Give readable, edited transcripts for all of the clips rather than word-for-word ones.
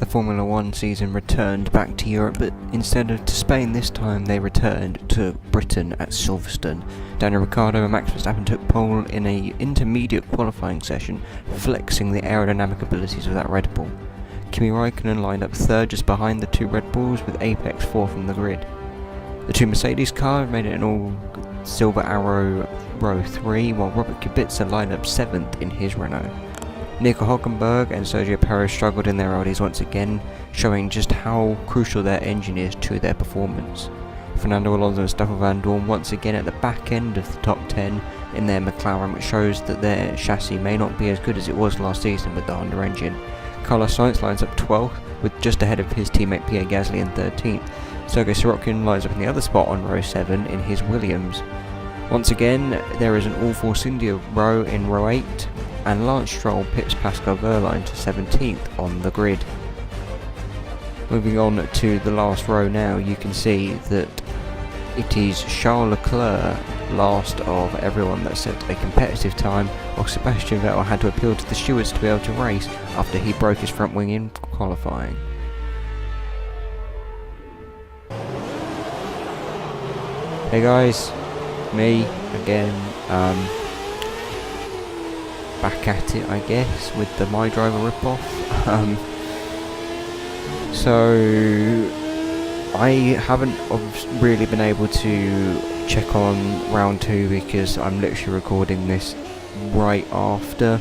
The Formula 1 season returned back to Europe, but instead of to Spain this time, they returned to Britain at Silverstone. Daniel Ricciardo and Max Verstappen took pole in an intermediate qualifying session, flexing the aerodynamic abilities of that Red Bull. Kimi Räikkönen lined up third just behind the two Red Bulls, with Apex fourth on the grid. The two Mercedes cars made it an all-silver Arrow Row 3, while Robert Kubica lined up 7th in his Renault. Nico Hülkenberg and Sergio Perez struggled in their Audis once again, showing just how crucial their engine is to their performance. Fernando Alonso and Stoffel van Dorn once again at the back end of the top 10 in their McLaren, which shows that their chassis may not be as good as it was last season with the Honda engine. Carlos Sainz lines up 12th, with just ahead of his teammate Pierre Gasly in 13th. Sergei Sorokin lines up in the other spot on row 7 in his Williams. Once again, there is an all-Force India row in row 8, and Lance Stroll pips Pascal Wehrlein to 17th on the grid. Moving on to the last row now, you can see that it is Charles Leclerc, last of everyone that set a competitive time, while Sebastian Vettel had to appeal to the stewards to be able to race after he broke his front wing in qualifying. Hey guys, me again. Back at it, I guess, with the mydriver ripoff. So I haven't really been able to check on round 2 because I'm literally recording this right after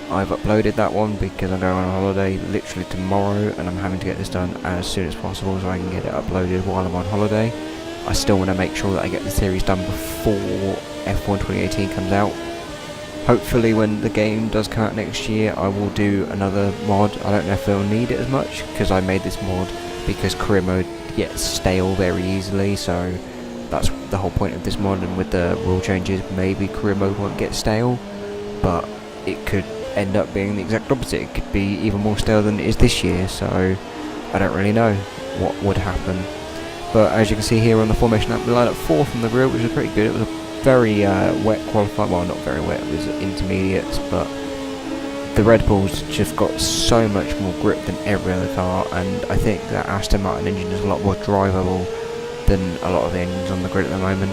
I've uploaded that one, because I'm going on holiday literally tomorrow and I'm having to get this done as soon as possible so I can get it uploaded while I'm on holiday. I still want to make sure that I get the series done before F1 2018 comes out. Hopefully when the game does come out next year, I will do another mod. I don't know if they'll need it as much, because I made this mod because career mode gets stale very easily, so that's the whole point of this mod. And with the rule changes, maybe career mode won't get stale, but it could end up being the exact opposite. It could be even more stale than it is this year, so I don't really know what would happen. But as you can see here on the formation lap, we lined up 4th on the grid, which was pretty good. It was a very wet qualifying, well, not very wet, it was intermediates, but the Red Bulls just got so much more grip than every other car, and I think that Aston Martin engine is a lot more drivable than a lot of the engines on the grid at the moment.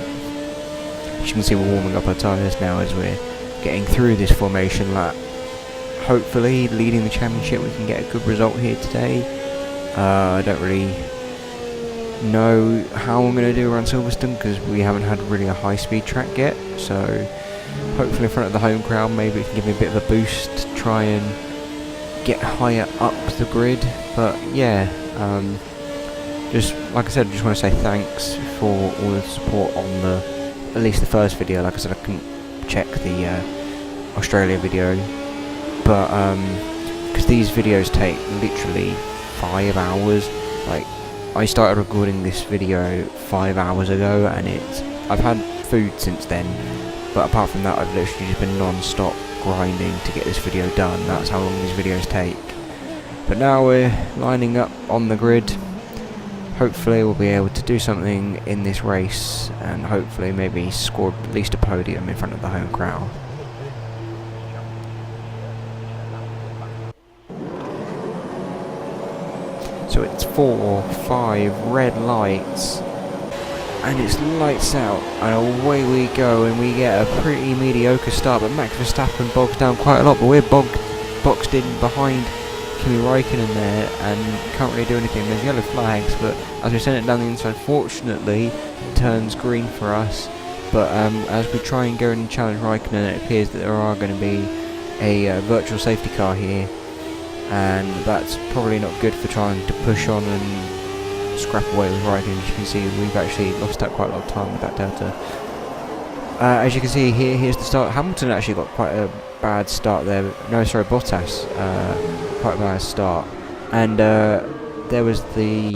As you can see, we're warming up our tyres now as we're getting through this formation lap. Hopefully, leading the championship, we can get a good result here today. I don't really know how I'm going to do around Silverstone because we haven't had really a high speed track yet, so hopefully in front of the home crowd maybe it can give me a bit of a boost to try and get higher up the grid. But yeah, just like I said, I just want to say thanks for all the support on at least the first video. Like I said, I couldn't check the Australia video, but because these videos take literally 5 hours. Like, I started recording this video 5 hours ago, and I've had food since then, but apart from that I've literally just been non-stop grinding to get this video done. That's how long these videos take. But now we're lining up on the grid. Hopefully we'll be able to do something in this race, and hopefully maybe score at least a podium in front of the home crowd. So it's 4 or 5 red lights, and it's lights out, and away we go, and we get a pretty mediocre start, but Max Verstappen bogs down quite a lot, but we're boxed in behind Kimi Räikkönen there, and can't really do anything. There's yellow flags, but as we send it down the inside, fortunately, it turns green for us. But as we try and go and challenge Räikkönen, it appears that there are going to be a virtual safety car here, and that's probably not good for trying to push on and scrap away with Räikkönen. As you can see, we've actually lost out quite a lot of time with that delta. As you can see here, here's the start. Hamilton actually got quite a bad start there. No, sorry, Bottas, quite a bad start. And there was the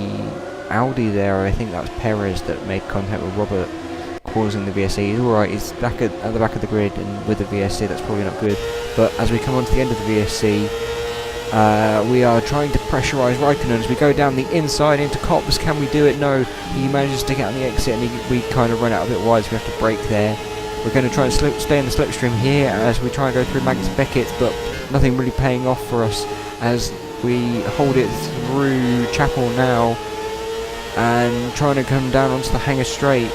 Audi there. I think that was Perez that made contact with Robert, causing the VSC. He's alright, he's back at the back of the grid, and with the VSC that's probably not good. But as we come on to the end of the VSC, we are trying to pressurise Räikkönen as we go down the inside into Copse. Can we do it? No. He manages to get on the exit, and we kind of run out a bit wide, so we have to brake there. We're going to try and stay in the slipstream here as we try and go through Magnus Beckett, but nothing really paying off for us as We hold it through Chapel now and trying to come down onto the hangar straight.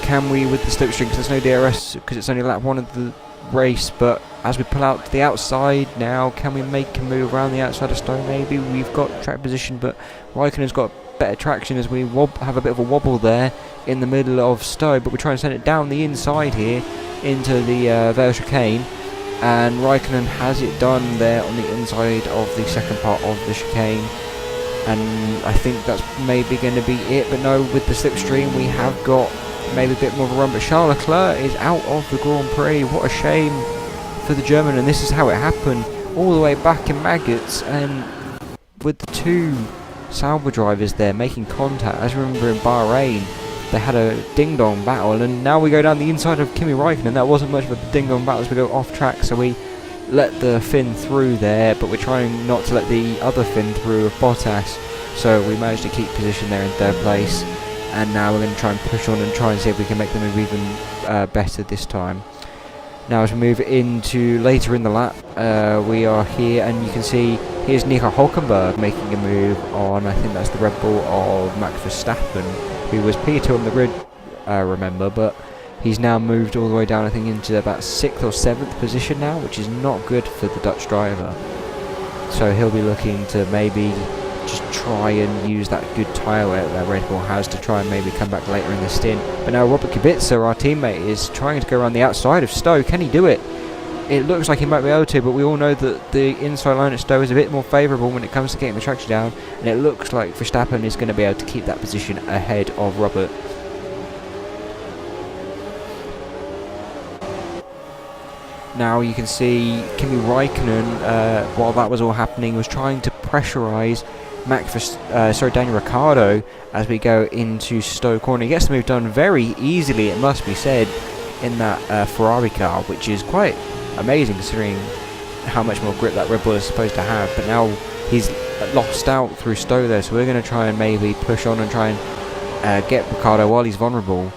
Can we with the slipstream, because there's no DRS because it's only lap 1 of the race, but as we pull out to the outside now, can we make a move around the outside of Stowe? Maybe. We've got track position, but Raikkonen's got better traction as we have a bit of a wobble there in the middle of Stowe, but we're trying to send it down the inside here into the Vale chicane, and Raikkonen has it done there on the inside of the second part of the chicane, and I think that's maybe going to be it. But no, with the slipstream we have got maybe a bit more of a run, but Charles Leclerc is out of the Grand Prix. What a shame for the German, and this is how it happened, all the way back in maggots, and with the two Sauber drivers there making contact. As you remember in Bahrain, they had a ding-dong battle, and now we go down the inside of Kimi Raikkonen. That wasn't much of a ding-dong battle as we go off track, so we let the Finn through there, but we're trying not to let the other Finn through of Bottas, so we managed to keep position there in 3rd place, and now we're going to try and push on and try and see if we can make the move even better this time. Now as we move into later in the lap, we are here, and you can see here's Nico Hülkenberg making a move on, I think that's the Red Bull of Max Verstappen, who was P2 on the grid, remember, but he's now moved all the way down, I think, into about 6th or 7th position now, which is not good for the Dutch driver. So he'll be looking to maybe just try and use that good tyre wear that Red Bull has to try and maybe come back later in the stint. But now Robert Kubica, our teammate, is trying to go around the outside of Stowe. Can he do it? It looks like he might be able to, but we all know that the inside line at Stowe is a bit more favourable when it comes to getting the traction down, and it looks like Verstappen is going to be able to keep that position ahead of Robert. Now you can see Kimi Raikkonen, while that was all happening, was trying to pressurise Daniel Ricciardo as we go into Stowe corner. He gets the move done very easily, it must be said, in that Ferrari car, which is quite amazing considering how much more grip that Red Bull is supposed to have. But now he's lost out through Stowe there, so we're going to try and maybe push on and try and get Ricciardo while he's vulnerable.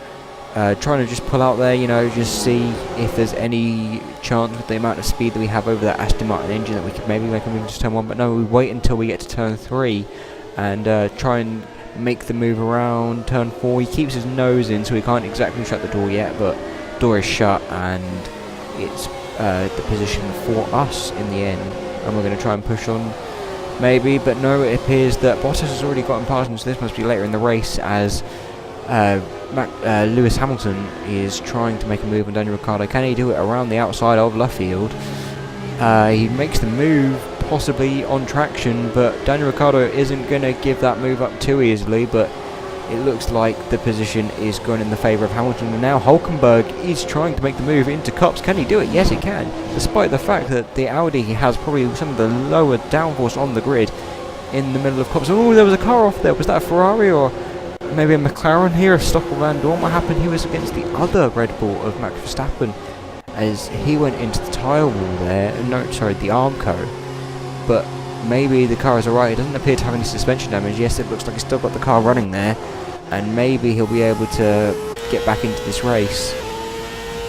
Trying to just pull out there, you know, just see if there's any chance with the amount of speed that we have over that Aston Martin engine that we could maybe make a move to turn 1, but no, we wait until we get to turn 3 and try and make the move around turn 4. He keeps his nose in, so he can't exactly shut the door yet, but door is shut and it's the position for us in the end, and we're going to try and push on maybe, but no, it appears that Bottas has already gotten past him, so this must be later in the race as Lewis Hamilton is trying to make a move on Daniel Ricciardo. Can he do it around the outside of Luffield? He makes the move possibly on traction, but Daniel Ricciardo isn't going to give that move up too easily, but it looks like the position is going in the favour of Hamilton, and now Hülkenberg is trying to make the move into Copse. Can he do it? Yes, he can, despite the fact that the Audi has probably some of the lower downforce on the grid in the middle of Copse. Oh, there was a car off there. Was that a Ferrari or maybe a McLaren here of Stoffel Van Dorn? What happened? He was against the other Red Bull of Max Verstappen as he went into the tyre wall there. No, sorry, the Armco. But maybe the car is alright. It doesn't appear to have any suspension damage. Yes, it looks like he's still got the car running there, and maybe he'll be able to get back into this race.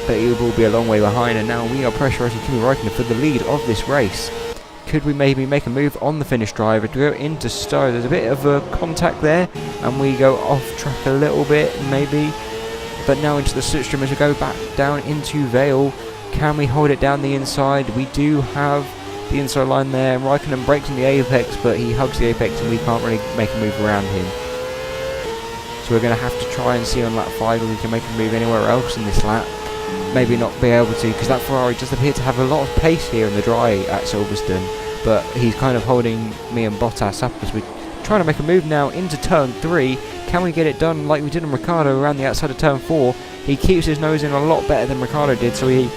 But he will be a long way behind, and now we are pressurising Kimi Raikkonen for the lead of this race. Could we maybe make a move on the Finnish driver to go into Stowe? There's a bit of a contact there, and we go off track a little bit, maybe. But now into the slipstream as we go back down into Vale. Can we hold it down the inside? We do have the inside line there. Raikkonen breaks in the apex, but he hugs the apex, and we can't really make a move around him. So we're going to have to try and see on lap 5 if we can make a move anywhere else in this lap. Maybe not be able to, because that Ferrari does appear to have a lot of pace here in the dry at Silverstone, but he's kind of holding me and Bottas up as we're trying to make a move now into turn 3. Can we get it done like we did on Ricciardo around the outside of turn 4? He keeps his nose in a lot better than Ricciardo did, so we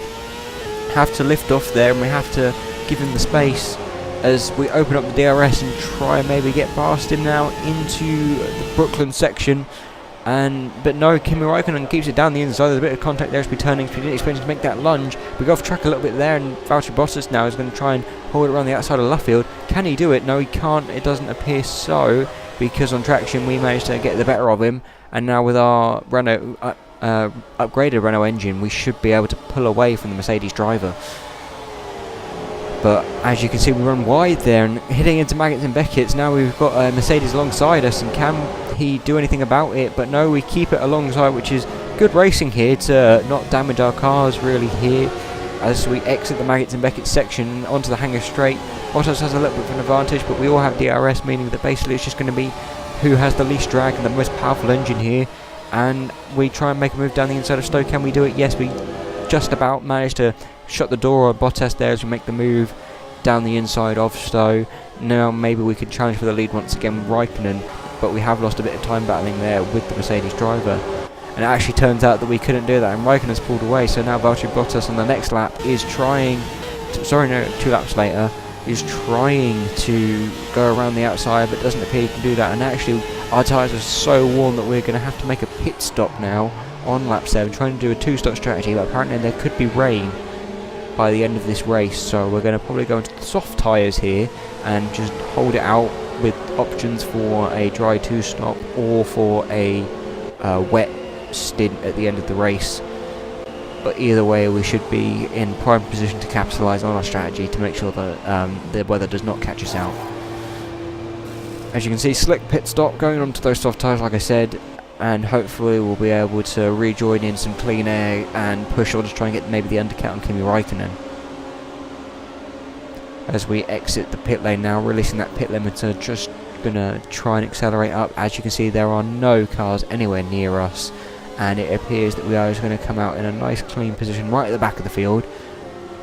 have to lift off there, and we have to give him the space as we open up the DRS and try and maybe get past him now into the Brooklyn section. But no, Kimi Raikkonen keeps it down the inside. There's a bit of contact there as we're turning, so we didn't expect him to make that lunge. We go off track a little bit there, and Valtteri Bottas now is going to try and hold it around the outside of Luffield. Can he do it? No, he can't. It doesn't appear so, because on traction we managed to get the better of him, and now with our Renault upgraded Renault engine, we should be able to pull away from the Mercedes driver. But as you can see, we run wide there and hitting into Maggots and Beckett's. Now we've got Mercedes alongside us, and can he do anything about it? But no, we keep it alongside, which is good racing here to not damage our cars really here. As we exit the Maggots and Beckett's section onto the hangar straight, Bottas has a little bit of an advantage, but we all have DRS, meaning that basically it's just going to be who has the least drag and the most powerful engine here. And we try and make a move down the inside of Stowe. Can we do it? Yes, we just about managed to shut the door on Bottas there as we make the move down the inside of Stowe. Now maybe we could challenge for the lead once again with Raikkonen, but we have lost a bit of time battling there with the Mercedes driver. And it actually turns out that we couldn't do that, and Raikkonen's pulled away, so now Valtteri Bottas on the next lap is trying to, 2 laps later, is trying to go around the outside, but doesn't appear he can do that. And actually our tyres are so worn that we're going to have to make a pit stop now on lap 7, trying to do a 2-stop strategy, but apparently there could be rain by the end of this race, so we're going to probably go into the soft tyres here and just hold it out with options for a dry 2-stop or for a wet stint at the end of the race. But either way, we should be in prime position to capitalise on our strategy to make sure that the weather does not catch us out. As you can see, slick pit stop going onto those soft tyres like I said, and hopefully we'll be able to rejoin in some clean air and push on to try and get maybe the undercut on Kimi Raikkonen. As we exit the pit lane now, releasing that pit limiter, just going to try and accelerate up. As you can see, there are no cars anywhere near us, and it appears that we are just going to come out in a nice clean position right at the back of the field,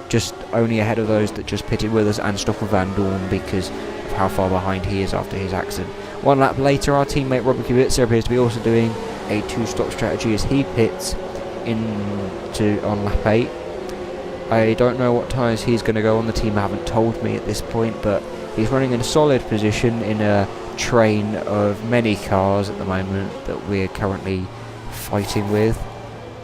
just only ahead of those that just pitted with us and Stoffel Van Dorn because of how far behind he is after his accident. 1 lap later, our teammate Robert Kubica appears to be also doing a 2-stop strategy as he pits on lap 8. I don't know what tyres he's going to go on, the team haven't told me at this point, but he's running in a solid position in a train of many cars at the moment that we're currently fighting with.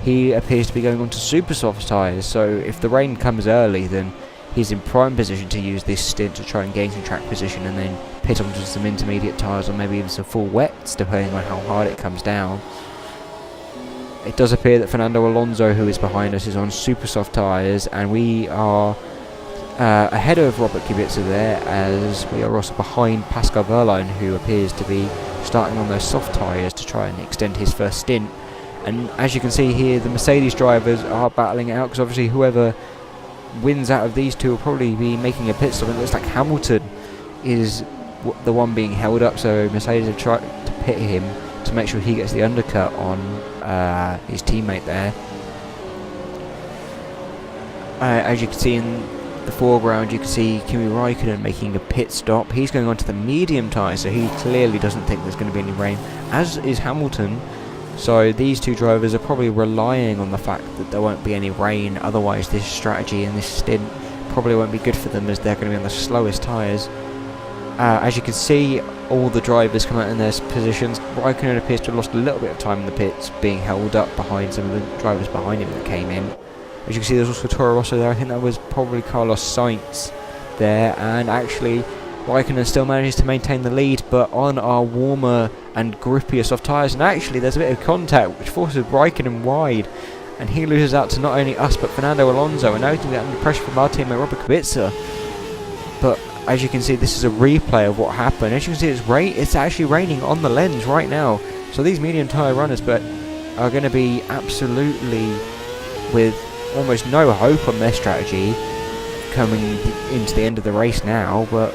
He appears to be going on to super soft tyres, so if the rain comes early then he's in prime position to use this stint to try and gain some track position and then pit onto some intermediate tyres or maybe even some full wets depending on how hard it comes down. It does appear that Fernando Alonso, who is behind us, is on super soft tyres, and we are ahead of Robert Kubica there, as we are also behind Pascal Wehrlein, who appears to be starting on those soft tyres to try and extend his first stint. And as you can see here, the Mercedes drivers are battling it out, because obviously whoever wins out of these two will probably be making a pit stop. It looks like Hamilton is the one being held up, so Mercedes have tried to pit him to make sure he gets the undercut on his teammate there. As you can see in the foreground, you can see Kimi Raikkonen making a pit stop. He's going onto the medium tyre, so he clearly doesn't think there's going to be any rain, as is Hamilton. So these two drivers are probably relying on the fact that there won't be any rain, otherwise this strategy and this stint probably won't be good for them, as they're going to be on the slowest tyres. As you can see, all the drivers come out in their positions. Raikkonen appears to have lost a little bit of time in the pits, being held up behind some of the drivers behind him that came in. As you can see, there's also Toro Rosso there. I think that was probably Carlos Sainz there, and actually Raikkonen still manages to maintain the lead, but on our warmer and grippier soft tyres. And actually there's a bit of contact which forces Raikkonen wide, and he loses out to not only us but Fernando Alonso, and now he's under pressure from our teammate Robert Kubica. But as you can see, this is a replay of what happened. As you can see, it's actually raining on the lens right now, so these medium tyre runners are going to be absolutely with almost no hope on their strategy coming into the end of the race now. But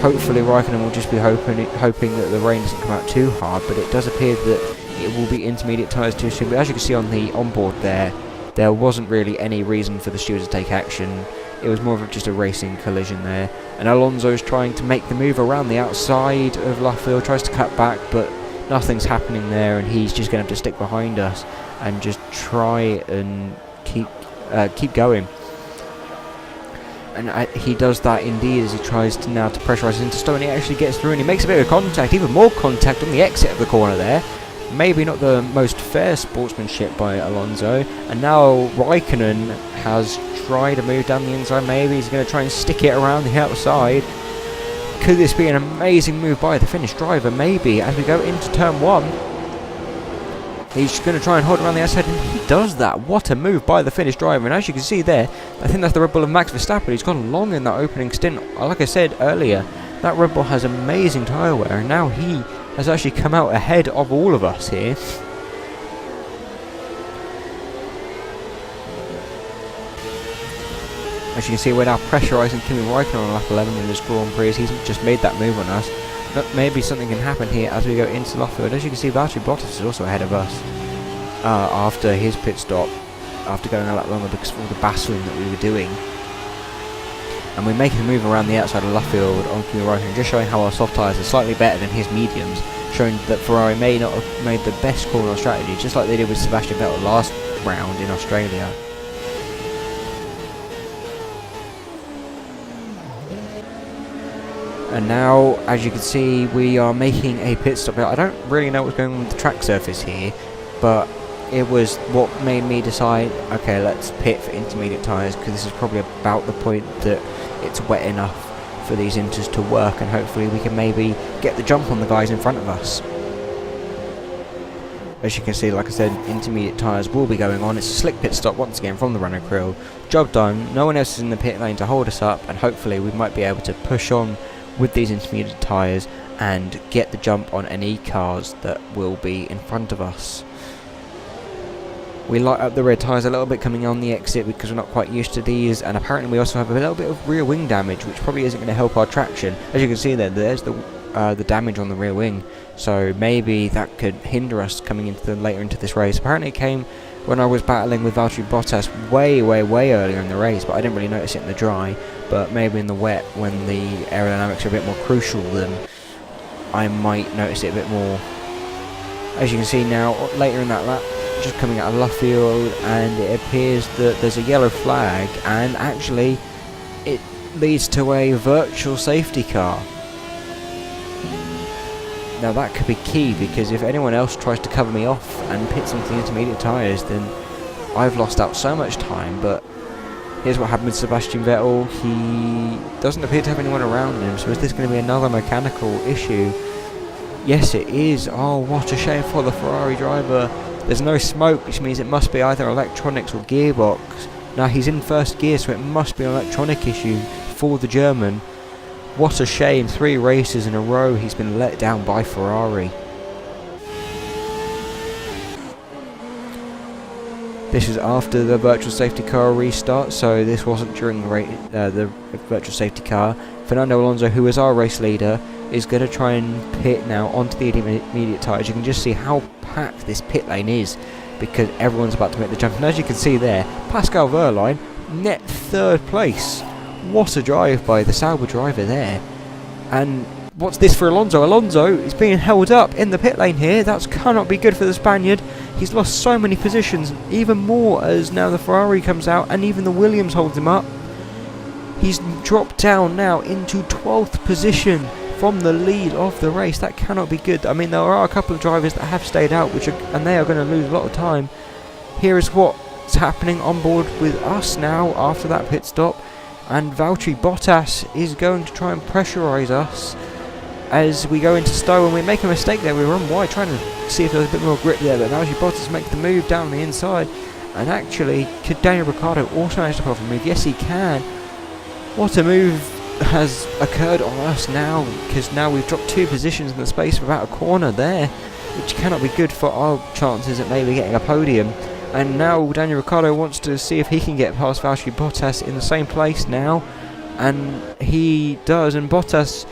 hopefully Raikkonen will just be hoping that the rain doesn't come out too hard, but it does appear that it will be intermediate tyres too soon. But as you can see on the onboard there wasn't really any reason for the stewards to take action. It was more of just a racing collision there, and Alonso's trying to make the move around the outside of Luffield, tries to cut back, but nothing's happening there, and he's just going to have to stick behind us and just try and keep going. And he does that indeed, as he tries to now to pressurise into Stowe, and he actually gets through and he makes a bit of contact, even more contact on the exit of the corner there. Maybe not the most fair sportsmanship by Alonso, and now Raikkonen has tried to move down the inside. Maybe he's going to try and stick it around the outside. Could this be an amazing move by the Finnish driver? Maybe, as we go into turn 1. He's going to try and hold around the outside, and he does that. What a move by the Finnish driver. And as you can see there, I think that's the Red Bull of Max Verstappen. He's gone long in that opening stint. Like I said earlier, that Red Bull has amazing tyre wear, and now he has actually come out ahead of all of us here. As you can see, we're now pressurising Kimi Räikkönen on lap 11 in this Grand Prix, as he's just made that move on us. But maybe something can happen here as we go into Luffield. As you can see, Valtteri Bottas is also ahead of us after his pit stop, after going a lap longer because of all the battling that we were doing. And we're making a move around the outside of Luffield on Kimi Räikkönen, just showing how our soft tyres are slightly better than his mediums, showing that Ferrari may not have made the best call on strategy, just like they did with Sebastian Vettel last round in Australia. And now, as you can see, we are making a pit stop. Now, I don't really know what's going on with the track surface here, but it was what made me decide, okay, let's pit for intermediate tyres, because this is probably about the point that it's wet enough for these inters to work, and hopefully we can maybe get the jump on the guys in front of us. As you can see, like I said, intermediate tyres will be going on. It's a slick pit stop once again from the Renault crew. Job done, no one else is in the pit lane to hold us up, and hopefully we might be able to push on with these intermediate tyres and get the jump on any cars that will be in front of us. We light up the red tyres a little bit coming on the exit because we're not quite used to these, and apparently we also have a little bit of rear wing damage, which probably isn't going to help our traction. As you can see there's the damage on the rear wing, so maybe that could hinder us coming into later into this race. Apparently it came when I was battling with Valtteri Bottas way earlier in the race, but I didn't really notice it in the dry. But maybe in the wet, when the aerodynamics are a bit more crucial, then I might notice it a bit more. As you can see now, later in that lap, just coming out of Luffield, and it appears that there's a yellow flag, and actually it leads to a virtual safety car. Now that could be key, because if anyone else tries to cover me off and pits into the intermediate tyres, then I've lost out so much time. But here's what happened with Sebastian Vettel. He doesn't appear to have anyone around him, so is this going to be another mechanical issue? Yes, it is. Oh, what a shame for the Ferrari driver. There's no smoke, which means it must be either electronics or gearbox. Now he's in first gear, so it must be an electronic issue for the German. What a shame, 3 races in a row he's been let down by Ferrari. This is after the virtual safety car restart, so this wasn't during the virtual safety car. Fernando Alonso, who is our race leader, is going to try and pit now onto the intermediate tyres. You can just see how packed this pit lane is, because everyone's about to make the jump. And as you can see there, Pascal Wehrlein, net 3rd place. What a drive by the Sauber driver there. And what's this for Alonso? Alonso is being held up in the pit lane here. That cannot be good for the Spaniard. He's lost so many positions, even more as now the Ferrari comes out and even the Williams holds him up. He's dropped down now into 12th position from the lead of the race. That cannot be good. I mean, there are a couple of drivers that have stayed out, and they are going to lose a lot of time. Here is what's happening on board with us now after that pit stop. And Valtteri Bottas is going to try and pressurise us as we go into Stowe, and we make a mistake there. We run wide trying to see if there's a bit more grip there, but Valtteri Bottas makes the move down the inside. And actually, could Daniel Ricciardo also manage to pull off a move? Yes, he can. What a move has occurred on us now, because now we've dropped 2 positions in the space of about a corner there, which cannot be good for our chances at maybe getting a podium. And now Daniel Ricciardo wants to see if he can get past Valtteri Bottas in the same place now, and he does, and Bottas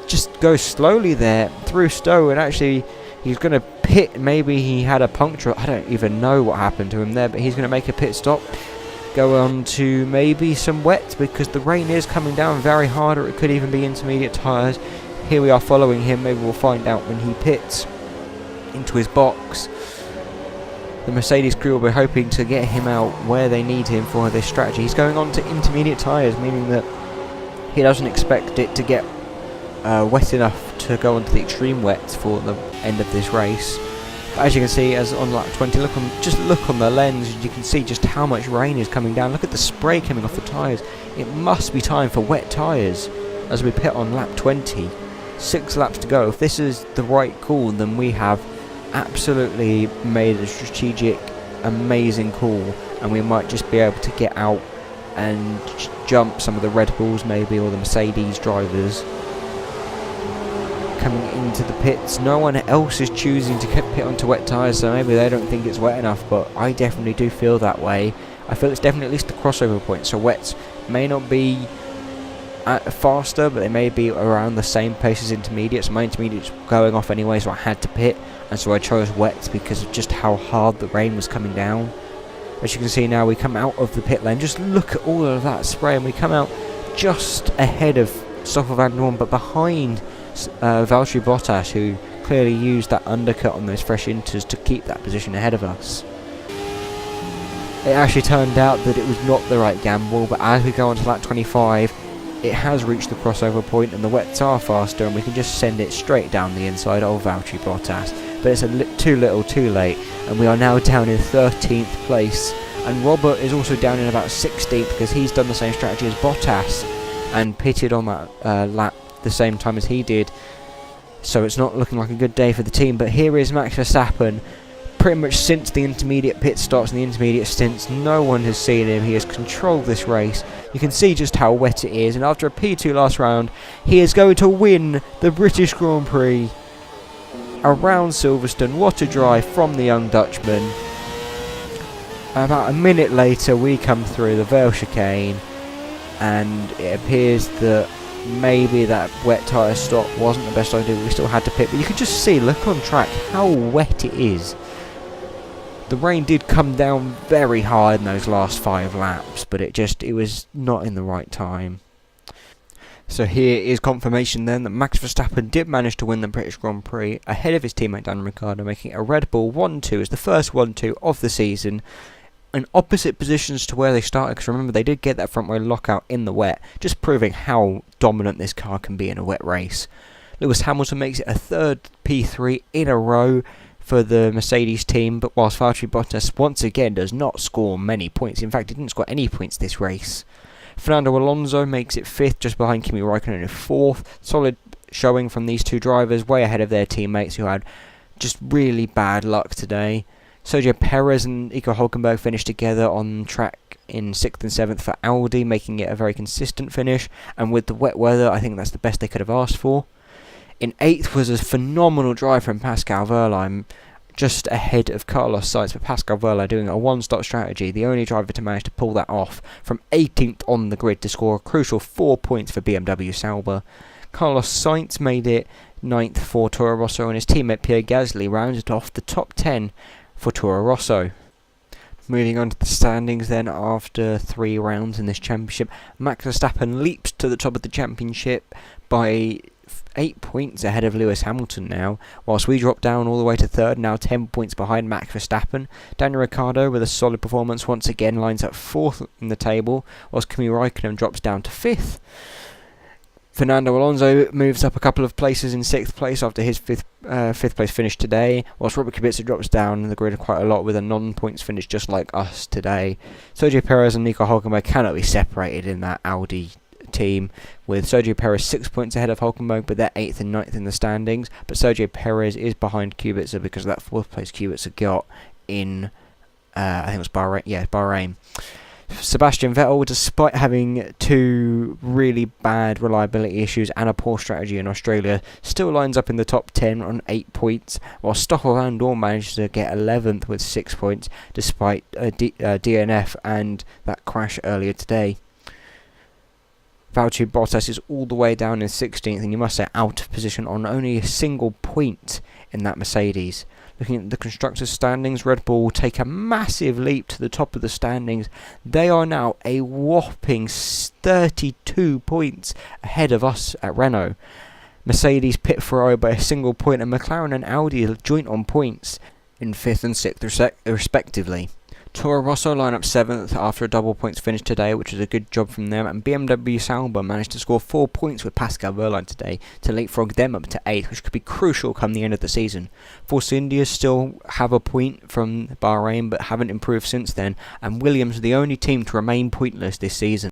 just goes slowly there through Stowe, and actually he's going to pit. Maybe he had a puncture, I don't even know what happened to him there, but he's going to make a pit stop, go on to maybe some wet, because the rain is coming down very hard, or it could even be intermediate tyres. Here we are following him. Maybe we'll find out when he pits into his box. The Mercedes crew will be hoping to get him out where they need him for this strategy. He's going on to intermediate tyres, meaning that he doesn't expect it to get wet enough to go onto the extreme wets for the end of this race. But as you can see, as on lap 20, just look on the lens, you can see just how much rain is coming down. Look at the spray coming off the tyres. It must be time for wet tyres as we pit on lap 20. 6 laps to go. If this is the right call, then we have absolutely made a strategic, amazing call, and we might just be able to get out and jump some of the Red Bulls maybe, or the Mercedes drivers coming into the pits. No one else is choosing to pit onto wet tyres, so maybe they don't think it's wet enough, but I definitely do feel that way. I feel it's definitely at least the crossover point, so wets may not be faster, but they may be around the same pace as intermediates. My intermediates were going off anyway, so I had to pit, and so I chose wets because of just how hard the rain was coming down. As you can see now, we come out of the pit lane. Just look at all of that spray, and we come out just ahead of Stoffel Van Dorn, but behind Valtteri Bottas, who clearly used that undercut on those fresh inters to keep that position ahead of us. It actually turned out that it was not the right gamble, but as we go on to lap 25, it has reached the crossover point, and the wets are faster, and we can just send it straight down the inside of Valtteri Bottas. But it's too little too late, and we are now down in 13th place, and Robert is also down in about 16th because he's done the same strategy as Bottas and pitted on that lap the same time as he did, so it's not looking like a good day for the team. But here is Max Verstappen. Pretty much since the intermediate pit starts and the intermediate stints, no one has seen him. He has controlled this race. You can see just how wet it is, and after a P2 last round, he is going to win the British Grand Prix around Silverstone. What a drive from the young Dutchman. About a minute later, we come through the Vale chicane, and it appears that maybe that wet tyre stop wasn't the best idea, but we still had to pit. But you can just see, look on track, how wet it is. The rain did come down very hard in those last 5 laps, but it was not in the right time. So here is confirmation then that Max Verstappen did manage to win the British Grand Prix ahead of his teammate Daniel Ricciardo, making a Red Bull 1-2 as the first 1-2 of the season, in opposite positions to where they started, because remember they did get that front wheel lockout in the wet, just proving how dominant this car can be in a wet race. Lewis Hamilton makes it a third P3 in a row for the Mercedes team, but whilst Valtteri Bottas once again does not score many points. In fact, he didn't score any points this race. Fernando Alonso makes it 5th, just behind Kimi Raikkonen in 4th. Solid showing from these two drivers, way ahead of their teammates who had just really bad luck today. Sergio Perez and Nico Hülkenberg finished together on track in 6th and 7th for Audi, making it a very consistent finish, and with the wet weather I think that's the best they could have asked for. In 8th was a phenomenal drive from Pascal Wehrlein, just ahead of Carlos Sainz, but Pascal Wehrlein doing a one-stop strategy, the only driver to manage to pull that off, from 18th on the grid to score a crucial 4 points for BMW Sauber. Carlos Sainz made it 9th for Toro Rosso, and his teammate Pierre Gasly rounded off the top 10 for Toro Rosso. Moving on to the standings then, after 3 rounds in this championship, Max Verstappen leaps to the top of the championship by 8 points ahead of Lewis Hamilton now, whilst we drop down all the way to 3rd, now 10 points behind Max Verstappen. Daniel Ricciardo, with a solid performance once again, lines up 4th in the table, whilst Kimi Raikkonen drops down to 5th. Fernando Alonso moves up a couple of places in 6th place after his 5th place finish today, whilst Robert Kubica drops down the grid quite a lot with a non-points finish just like us today. Sergio Perez and Nico Hülkenberg cannot be separated in that Audi team, with Sergio Perez 6 points ahead of Hülkenberg, but they're 8th and 9th in the standings. But Sergio Perez is behind Kubica because of that 4th place Kubica got in, I think it was Bahrain. Yeah, Bahrain. Sebastian Vettel, despite having 2 really bad reliability issues and a poor strategy in Australia, still lines up in the top 10 on 8 points, while Stoffel Van Dorn managed to get 11th with 6 points, despite a DNF and that crash earlier today. Valtteri Bottas is all the way down in 16th, and you must say out of position on only a single point in that Mercedes. Looking at the constructors' standings, Red Bull will take a massive leap to the top of the standings. They are now a whopping 32 points ahead of us at Renault. Mercedes pit Ferrari by a single point, and McLaren and Audi are joint on points in 5th and 6th respectively. Toro Rosso line up 7th after a double points finish today, which is a good job from them, and BMW Sauber managed to score 4 points with Pascal Wehrlein today to leapfrog them up to 8th, which could be crucial come the end of the season. Force India still have a point from Bahrain but haven't improved since then, and Williams are the only team to remain pointless this season.